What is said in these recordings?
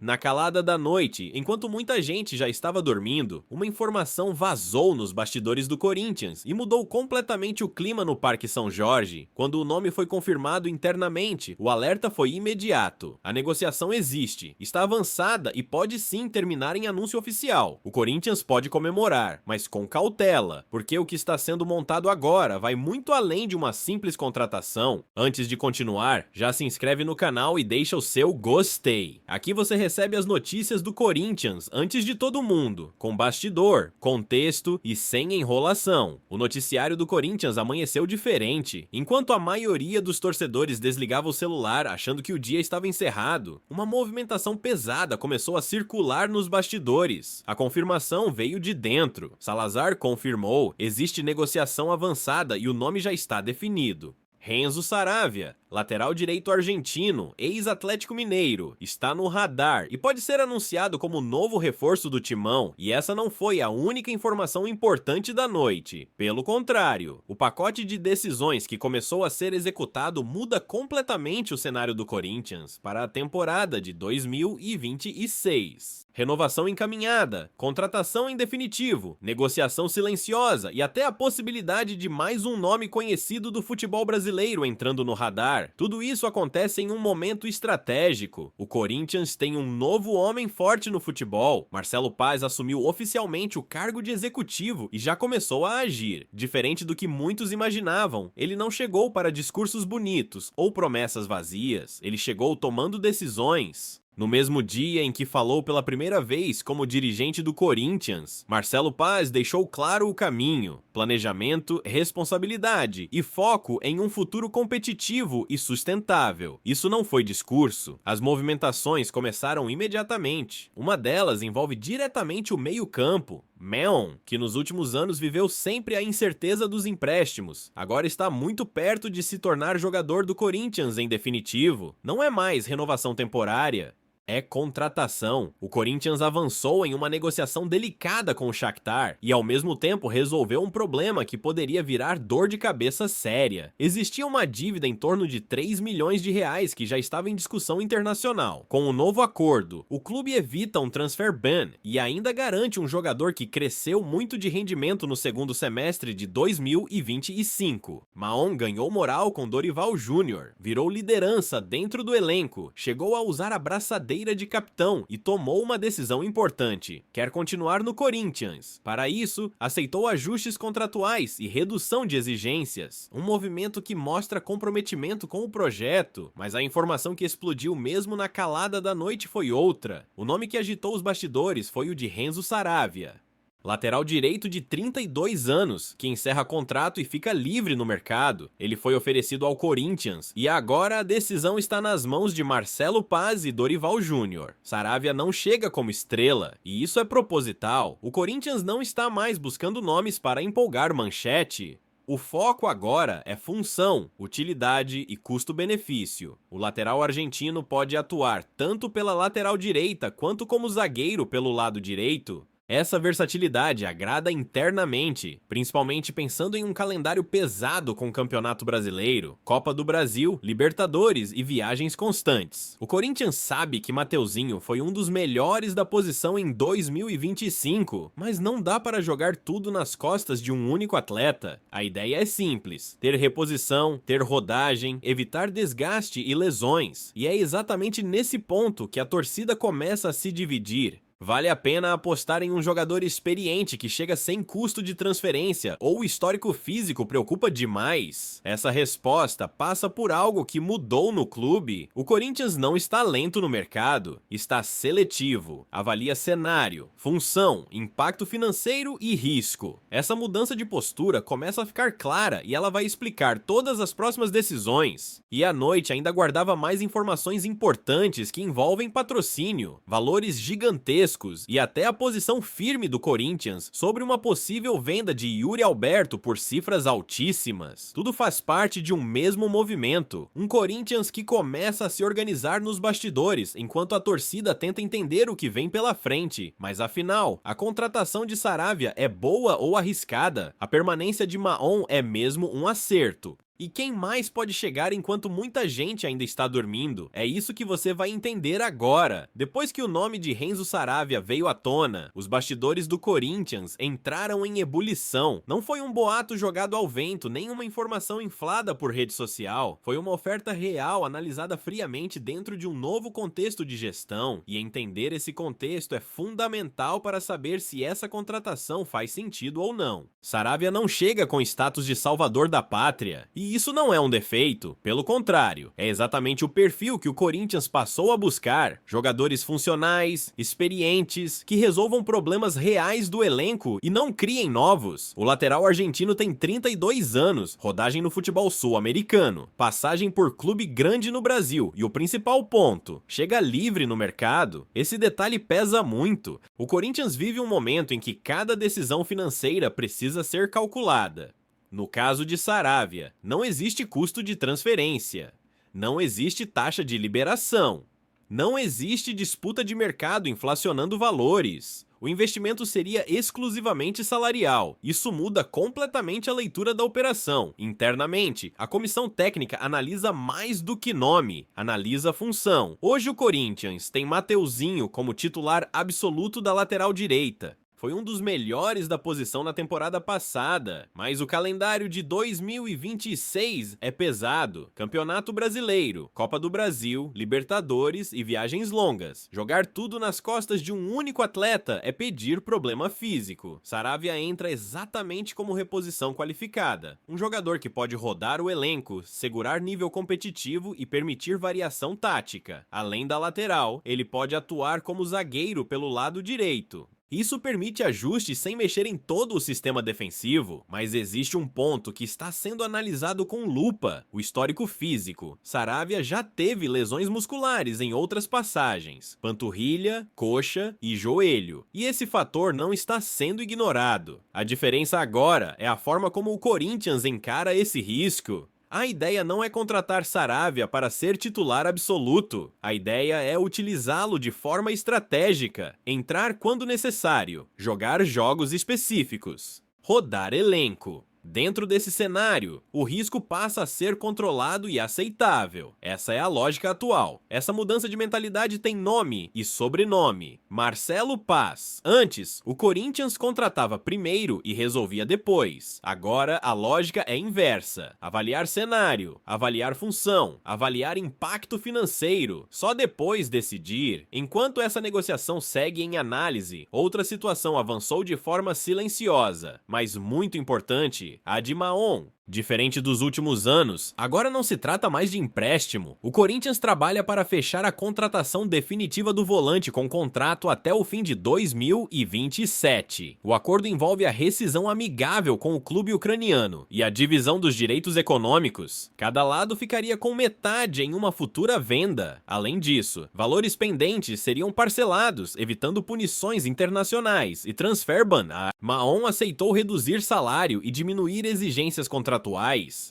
Na calada da noite, enquanto muita gente já estava dormindo, uma informação vazou nos bastidores do Corinthians e mudou completamente o clima no Parque São Jorge. Quando o nome foi confirmado internamente, o alerta foi imediato. A negociação existe, está avançada e pode sim terminar em anúncio oficial. O Corinthians pode comemorar, mas com cautela, porque o que está sendo montado agora vai muito além de uma simples contratação. Antes de continuar, já se inscreve no canal e deixa o seu gostei. Aqui você recebe as notícias do Corinthians antes de todo mundo, com bastidor, contexto e sem enrolação. O noticiário do Corinthians amanheceu diferente. Enquanto a maioria dos torcedores desligava o celular achando que o dia estava encerrado, uma movimentação pesada começou a circular nos bastidores. A confirmação veio de dentro. Salazar confirmou, existe negociação avançada e o nome já está definido. Renzo Saravia, lateral direito argentino, ex-Atlético Mineiro, está no radar e pode ser anunciado como novo reforço do Timão, e essa não foi a única informação importante da noite. Pelo contrário, o pacote de decisões que começou a ser executado muda completamente o cenário do Corinthians para a temporada de 2026. Renovação encaminhada, contratação em definitivo, negociação silenciosa e até a possibilidade de mais um nome conhecido do futebol brasileiro entrando no radar. Tudo isso acontece em um momento estratégico. O Corinthians tem um novo homem forte no futebol. Marcelo Paz assumiu oficialmente o cargo de executivo e já começou a agir. Diferente do que muitos imaginavam, ele não chegou para discursos bonitos ou promessas vazias. Ele chegou tomando decisões. No mesmo dia em que falou pela primeira vez como dirigente do Corinthians, Marcelo Paz deixou claro o caminho: planejamento, responsabilidade e foco em um futuro competitivo e sustentável. Isso não foi discurso. As movimentações começaram imediatamente. Uma delas envolve diretamente o meio-campo. Meon, que nos últimos anos viveu sempre a incerteza dos empréstimos, agora está muito perto de se tornar jogador do Corinthians em definitivo. Não é mais renovação temporária. É contratação. O Corinthians avançou em uma negociação delicada com o Shakhtar e ao mesmo tempo resolveu um problema que poderia virar dor de cabeça séria. Existia uma dívida em torno de 3 milhões de reais que já estava em discussão internacional. Com o novo acordo, o clube evita um transfer ban e ainda garante um jogador que cresceu muito de rendimento no segundo semestre de 2025. Maon ganhou moral com Dorival Júnior, virou liderança dentro do elenco, chegou a usar a braçadeira de capitão e tomou uma decisão importante. Quer continuar no Corinthians. Para isso, aceitou ajustes contratuais e redução de exigências. Um movimento que mostra comprometimento com o projeto, mas a informação que explodiu mesmo na calada da noite foi outra. O nome que agitou os bastidores foi o de Renzo Saravia. Lateral direito de 32 anos, que encerra contrato e fica livre no mercado. Ele foi oferecido ao Corinthians e agora a decisão está nas mãos de Marcelo Paz e Dorival Júnior. Saravia não chega como estrela, e isso é proposital. O Corinthians não está mais buscando nomes para empolgar manchete. O foco agora é função, utilidade e custo-benefício. O lateral argentino pode atuar tanto pela lateral direita quanto como zagueiro pelo lado direito. Essa versatilidade agrada internamente, principalmente pensando em um calendário pesado com o Campeonato Brasileiro, Copa do Brasil, Libertadores e viagens constantes. O Corinthians sabe que Mateuzinho foi um dos melhores da posição em 2025, mas não dá para jogar tudo nas costas de um único atleta. A ideia é simples: ter reposição, ter rodagem, evitar desgaste e lesões. E é exatamente nesse ponto que a torcida começa a se dividir. Vale a pena apostar em um jogador experiente que chega sem custo de transferência ou o histórico físico preocupa demais? Essa resposta passa por algo que mudou no clube. O Corinthians não está lento no mercado, está seletivo, avalia cenário, função, impacto financeiro e risco. Essa mudança de postura começa a ficar clara e ela vai explicar todas as próximas decisões. E a noite ainda guardava mais informações importantes que envolvem patrocínio, valores gigantescos e até a posição firme do Corinthians sobre uma possível venda de Yuri Alberto por cifras altíssimas. Tudo faz parte de um mesmo movimento, um Corinthians que começa a se organizar nos bastidores, enquanto a torcida tenta entender o que vem pela frente. Mas afinal, a contratação de Saravia é boa ou arriscada? A permanência de Maon é mesmo um acerto? E quem mais pode chegar enquanto muita gente ainda está dormindo? É isso que você vai entender agora. Depois que o nome de Renzo Saravia veio à tona, os bastidores do Corinthians entraram em ebulição. Não foi um boato jogado ao vento, nem uma informação inflada por rede social. Foi uma oferta real, analisada friamente dentro de um novo contexto de gestão. E entender esse contexto é fundamental para saber se essa contratação faz sentido ou não. Saravia não chega com status de salvador da pátria. E isso não é um defeito, pelo contrário, é exatamente o perfil que o Corinthians passou a buscar: jogadores funcionais, experientes, que resolvam problemas reais do elenco e não criem novos. O lateral argentino tem 32 anos, rodagem no futebol sul-americano, passagem por clube grande no Brasil e o principal ponto, chega livre no mercado. Esse detalhe pesa muito. O Corinthians vive um momento em que cada decisão financeira precisa ser calculada. No caso de Saravia, não existe custo de transferência, não existe taxa de liberação, não existe disputa de mercado inflacionando valores. O investimento seria exclusivamente salarial. Isso muda completamente a leitura da operação. Internamente, a comissão técnica analisa mais do que nome, analisa função. Hoje o Corinthians tem Mateuzinho como titular absoluto da lateral direita. Foi um dos melhores da posição na temporada passada, mas o calendário de 2026 é pesado. Campeonato Brasileiro, Copa do Brasil, Libertadores e viagens longas. Jogar tudo nas costas de um único atleta é pedir problema físico. Saravia entra exatamente como reposição qualificada. Um jogador que pode rodar o elenco, segurar nível competitivo e permitir variação tática. Além da lateral, ele pode atuar como zagueiro pelo lado direito. Isso permite ajustes sem mexer em todo o sistema defensivo, mas existe um ponto que está sendo analisado com lupa: o histórico físico. Saravia já teve lesões musculares em outras passagens, panturrilha, coxa e joelho, e esse fator não está sendo ignorado. A diferença agora é a forma como o Corinthians encara esse risco. A ideia não é contratar Saravia para ser titular absoluto. A ideia é utilizá-lo de forma estratégica, entrar quando necessário, jogar jogos específicos, rodar elenco. Dentro desse cenário, o risco passa a ser controlado e aceitável. Essa é a lógica atual. Essa mudança de mentalidade tem nome e sobrenome: Marcelo Paz. Antes, o Corinthians contratava primeiro e resolvia depois. Agora, a lógica é inversa: avaliar cenário, avaliar função, avaliar impacto financeiro, só depois decidir. Enquanto essa negociação segue em análise, outra situação avançou de forma silenciosa, mas muito importante: a de Maon. Diferente dos últimos anos, agora não se trata mais de empréstimo. O Corinthians trabalha para fechar a contratação definitiva do volante com contrato até o fim de 2027. O acordo envolve a rescisão amigável com o clube ucraniano e a divisão dos direitos econômicos. Cada lado ficaria com metade em uma futura venda. Além disso, valores pendentes seriam parcelados, evitando punições internacionais e transfer ban. Maon aceitou reduzir salário e diminuir exigências contratuais.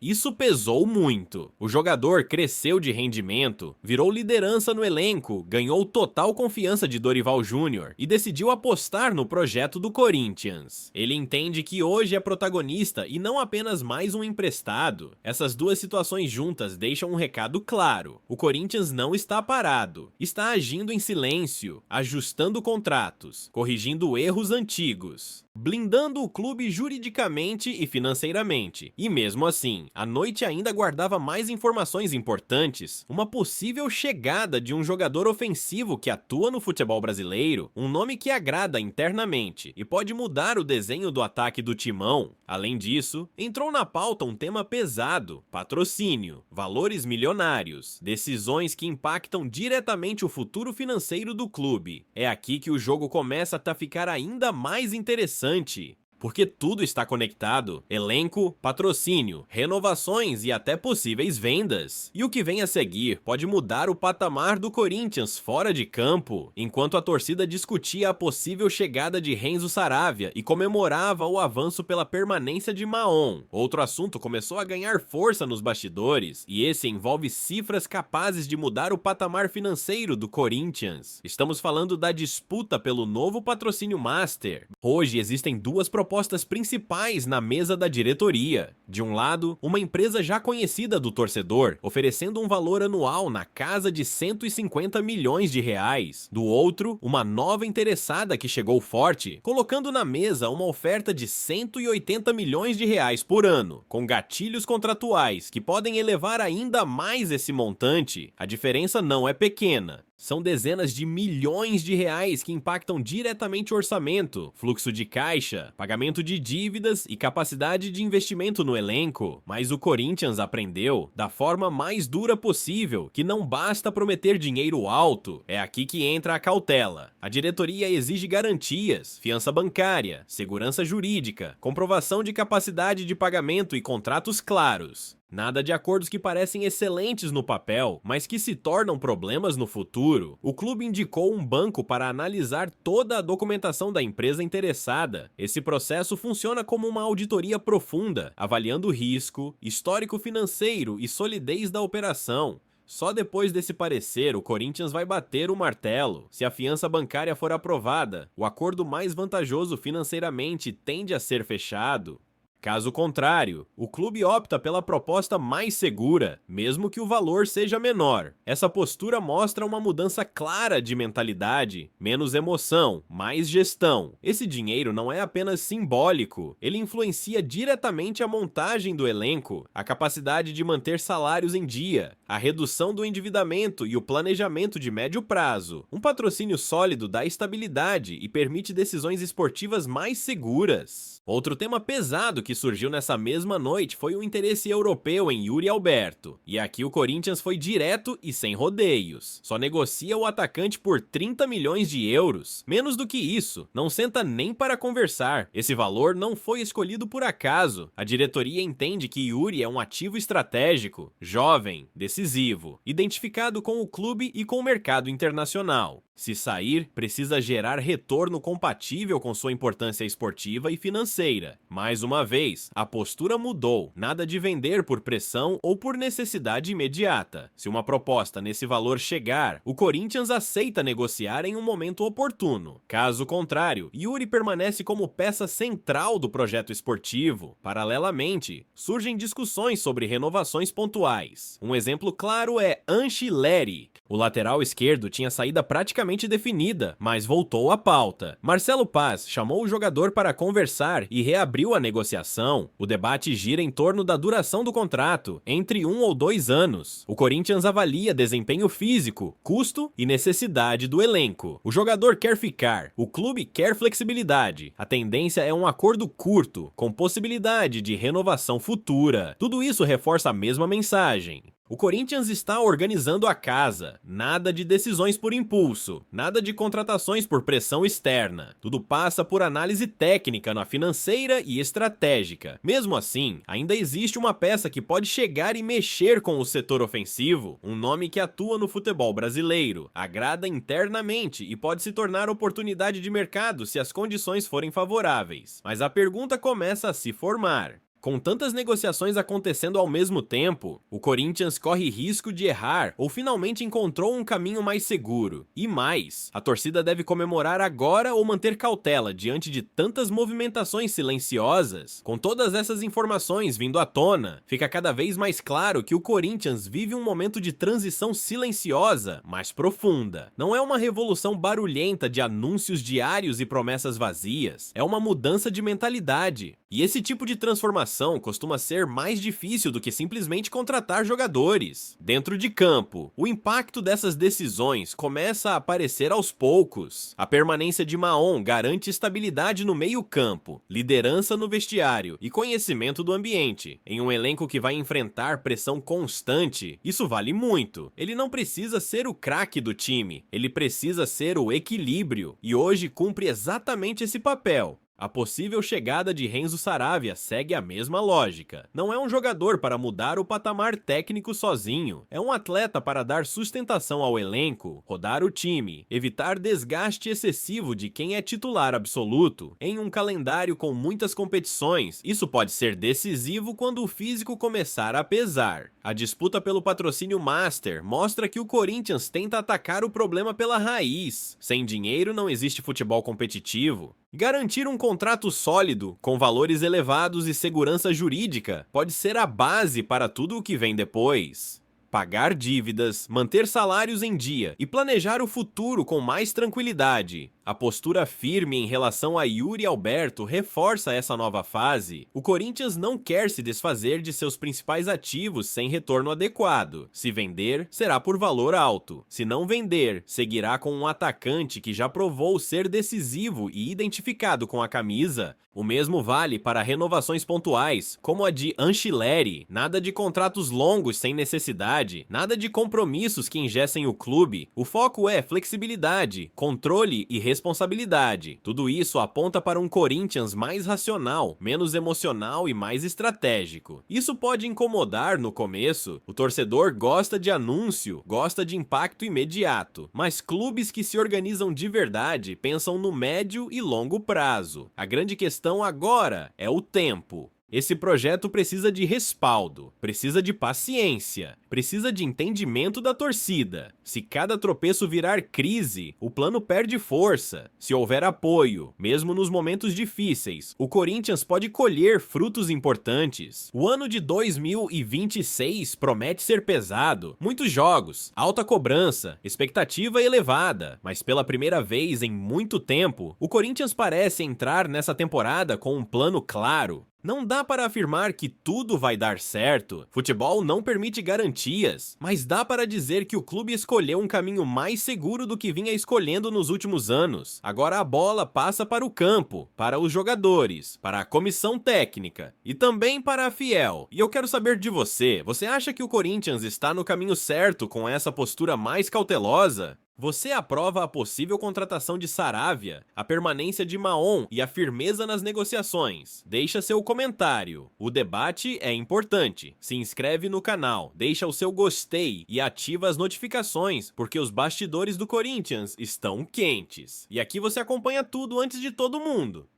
Isso pesou muito. O jogador cresceu de rendimento, virou liderança no elenco, ganhou total confiança de Dorival Júnior e decidiu apostar no projeto do Corinthians. Ele entende que hoje é protagonista e não apenas mais um emprestado. Essas duas situações juntas deixam um recado claro: o Corinthians não está parado, está agindo em silêncio, ajustando contratos, corrigindo erros antigos, blindando o clube juridicamente e financeiramente. E mesmo assim, a noite ainda guardava mais informações importantes: uma possível chegada de um jogador ofensivo que atua no futebol brasileiro, um nome que agrada internamente e pode mudar o desenho do ataque do Timão. Além disso, entrou na pauta um tema pesado: patrocínio, valores milionários, decisões que impactam diretamente o futuro financeiro do clube. É aqui que o jogo começa a ficar ainda mais interessante, porque tudo está conectado: elenco, patrocínio, renovações e até possíveis vendas. E o que vem a seguir pode mudar o patamar do Corinthians fora de campo. Enquanto a torcida discutia a possível chegada de Renzo Saravia e comemorava o avanço pela permanência de Maon, outro assunto começou a ganhar força nos bastidores, e esse envolve cifras capazes de mudar o patamar financeiro do Corinthians. Estamos falando da disputa pelo novo patrocínio master. Hoje existem duas propostas propostas principais na mesa da diretoria. De um lado, uma empresa já conhecida do torcedor, oferecendo um valor anual na casa de 150 milhões de reais. Do outro, uma nova interessada que chegou forte, colocando na mesa uma oferta de 180 milhões de reais por ano, com gatilhos contratuais que podem elevar ainda mais esse montante. A diferença não é pequena. São dezenas de milhões de reais que impactam diretamente o orçamento, fluxo de caixa, pagamento de dívidas e capacidade de investimento no elenco. Mas o Corinthians aprendeu, da forma mais dura possível, que não basta prometer dinheiro alto. É aqui que entra a cautela. A diretoria exige garantias, fiança bancária, segurança jurídica, comprovação de capacidade de pagamento e contratos claros. Nada de acordos que parecem excelentes no papel, mas que se tornam problemas no futuro. O clube indicou um banco para analisar toda a documentação da empresa interessada. Esse processo funciona como uma auditoria profunda, avaliando risco, histórico financeiro e solidez da operação. Só depois desse parecer, o Corinthians vai bater o martelo. Se a fiança bancária for aprovada, o acordo mais vantajoso financeiramente tende a ser fechado. Caso contrário, o clube opta pela proposta mais segura, mesmo que o valor seja menor. Essa postura mostra uma mudança clara de mentalidade, menos emoção, mais gestão. Esse dinheiro não é apenas simbólico, ele influencia diretamente a montagem do elenco, a capacidade de manter salários em dia, a redução do endividamento e o planejamento de médio prazo. Um patrocínio sólido dá estabilidade e permite decisões esportivas mais seguras. Outro tema pesado que surgiu nessa mesma noite foi o interesse europeu em Yuri Alberto. E aqui o Corinthians foi direto e sem rodeios. Só negocia o atacante por 30 milhões de euros. Menos do que isso, não senta nem para conversar. Esse valor não foi escolhido por acaso. A diretoria entende que Yuri é um ativo estratégico, jovem, decisivo, identificado com o clube e com o mercado internacional. Se sair, precisa gerar retorno compatível com sua importância esportiva e financeira. Mais uma vez, a postura mudou, nada de vender por pressão ou por necessidade imediata. Se uma proposta nesse valor chegar, o Corinthians aceita negociar em um momento oportuno. Caso contrário, Yuri permanece como peça central do projeto esportivo. Paralelamente, surgem discussões sobre renovações pontuais. Um exemplo claro é Ancelotti. O lateral esquerdo tinha saída praticamente definida, mas voltou à pauta. Marcelo Paz chamou o jogador para conversar e reabriu a negociação. O debate gira em torno da duração do contrato, entre 1 ou 2 anos. O Corinthians avalia desempenho físico, custo e necessidade do elenco. O jogador quer ficar, o clube quer flexibilidade. A tendência é um acordo curto, com possibilidade de renovação futura. Tudo isso reforça a mesma mensagem. O Corinthians está organizando a casa, nada de decisões por impulso, nada de contratações por pressão externa. Tudo passa por análise técnica na financeira e estratégica. Mesmo assim, ainda existe uma peça que pode chegar e mexer com o setor ofensivo, um nome que atua no futebol brasileiro, agrada internamente e pode se tornar oportunidade de mercado se as condições forem favoráveis. Mas a pergunta começa a se formar. Com tantas negociações acontecendo ao mesmo tempo, o Corinthians corre risco de errar ou finalmente encontrou um caminho mais seguro. E mais, a torcida deve comemorar agora ou manter cautela diante de tantas movimentações silenciosas? Com todas essas informações vindo à tona, fica cada vez mais claro que o Corinthians vive um momento de transição silenciosa, mas profunda. Não é uma revolução barulhenta de anúncios diários e promessas vazias, é uma mudança de mentalidade. E esse tipo de transformação costuma ser mais difícil do que simplesmente contratar jogadores. Dentro de campo, o impacto dessas decisões começa a aparecer aos poucos. A permanência de Mahon garante estabilidade no meio-campo, liderança no vestiário e conhecimento do ambiente. Em um elenco que vai enfrentar pressão constante, isso vale muito. Ele não precisa ser o craque do time, ele precisa ser o equilíbrio, e hoje cumpre exatamente esse papel. A possível chegada de Renzo Saravia segue a mesma lógica. Não é um jogador para mudar o patamar técnico sozinho, é um atleta para dar sustentação ao elenco, rodar o time, evitar desgaste excessivo de quem é titular absoluto. Em um calendário com muitas competições, isso pode ser decisivo quando o físico começar a pesar. A disputa pelo patrocínio Master mostra que o Corinthians tenta atacar o problema pela raiz. Sem dinheiro não existe futebol competitivo. Garantir um contrato sólido, com valores elevados e segurança jurídica, pode ser a base para tudo o que vem depois. Pagar dívidas, manter salários em dia e planejar o futuro com mais tranquilidade. A postura firme em relação a Yuri Alberto reforça essa nova fase. O Corinthians não quer se desfazer de seus principais ativos sem retorno adequado. Se vender, será por valor alto. Se não vender, seguirá com um atacante que já provou ser decisivo e identificado com a camisa. O mesmo vale para renovações pontuais, como a de Anchileri. Nada de contratos longos sem necessidade, nada de compromissos que engessem o clube. O foco é flexibilidade, controle e responsabilidade. Tudo isso aponta para um Corinthians mais racional, menos emocional e mais estratégico. Isso pode incomodar no começo. O torcedor gosta de anúncio, gosta de impacto imediato. Mas clubes que se organizam de verdade pensam no médio e longo prazo. A grande questão agora é o tempo. Esse projeto precisa de respaldo, precisa de paciência, precisa de entendimento da torcida. Se cada tropeço virar crise, o plano perde força. Se houver apoio, mesmo nos momentos difíceis, o Corinthians pode colher frutos importantes. O ano de 2026 promete ser pesado. Muitos jogos, alta cobrança, expectativa elevada. Mas pela primeira vez em muito tempo, o Corinthians parece entrar nessa temporada com um plano claro. Não dá para afirmar que tudo vai dar certo. Futebol não permite garantias, mas dá para dizer que o clube escolheu um caminho mais seguro do que vinha escolhendo nos últimos anos. Agora a bola passa para o campo, para os jogadores, para a comissão técnica e também para a Fiel. E eu quero saber de você. Você acha que o Corinthians está no caminho certo com essa postura mais cautelosa? Você aprova a possível contratação de Saravia, a permanência de Maon e a firmeza nas negociações? Deixa seu comentário. O debate é importante. Se inscreve no canal, deixa o seu gostei e ativa as notificações, porque os bastidores do Corinthians estão quentes. E aqui você acompanha tudo antes de todo mundo.